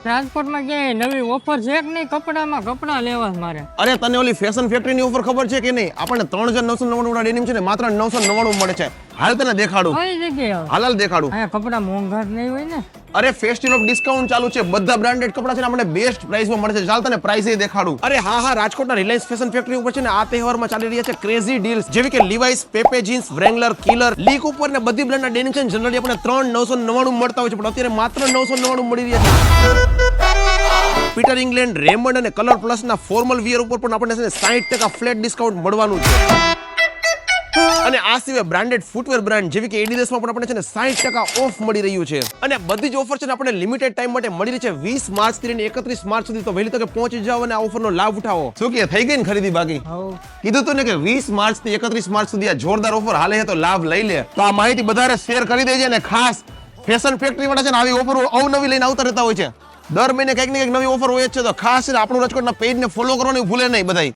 ટ્રાન્સપોર્ટમાં ક્યાંય નવી ઓફર છે કે નહીં? કપડાં લેવા મારે. અરે તને ઓલી ફેશન ફેક્ટરીની ઓફર ખબર છે કે નહીં? આપણને 3999 વાળા ડેનિમ છે ને માત્ર 999 મળે છે. હાલ તને દેખાડું. કઈ જગ્યાએ? હાલ દેખાડું. અહીંયા કપડાં મોંઘા જ નહીં હોય ને. અરે ફેસ્ટિવલ ઓફ ડિસ્કાઉન્ટ ચાલુ છે. બધા બ્રાન્ડેડ કપડા છે ને આપણે બેસ્ટ પ્રાઇસમાં મળે છે. ચાલ તને પ્રાઇસ એ દેખાડું. અરે હા રાજકોટના રિલાયન્સ ફેશન ફેક્ટરી ઉપર છે ને આ તહેવારમાં ચાલી રહ્યા છે ક્રેઝી ડીલ્સ, જેવી કે લીવાઇસ, પેપે જીન્સ, વ્રેંગલર, કિલર, લીક ઉપર ને બધી બ્રાન્ડના ડેનિમ છે ને જનરલી આપણે 3999 મળતા હોય છે, પણ અત્યારે માત્ર 999 મળી રહ્યા છે. પીટર ઇંગ્લેન્ડ, રેમંડ અને કલર પ્લસ ના ફોર્મલ વિયર ઉપર પણ આપણને છે ને 60% ફ્લેટ ડિસ્કાઉન્ટ મળવાનું છે. અને આ સિવાય બ્રાન્ડેડ ફૂટવેર બ્રાન્ડ જેવી કે એડિડાસ માં પણ આપણને છે ને 60% ઓફ મળી રહ્યું છે. અને બધી જ ઓફર છે ને આપણે લિમિટેડ ટાઈમ માટે મળી રહી છે 20 માર્ચ થી લઈને 31 માર્ચ સુધી. તો વહેલી તકે પહોંચી જાઓ અને આ ઓફરનો લાભ ઉઠાવો. શું કે થઈ ગઈ ને ખરીદી બાકી? કીધું તું ને કે 20 માર્ચ થી 31 માર્ચ સુધી આ જોરદાર ઓફર હાલે છે, તો લાભ લઈ લે. તો આ માહિતી બધાને શેર કરી દેજે ને ખાસ ફેશન ફેક્ટરી વાળા છે ને આવી ઓફર અવનવી લઈને આવતા રહેતા હોય છે. દર મહિને કંઈક ને કંઈક નવી ઓફર હોય જ છે. તો ખાસ આપણું રાજકોટના પેજને ફોલો કરવાનું ભૂલે નહીં બધાય.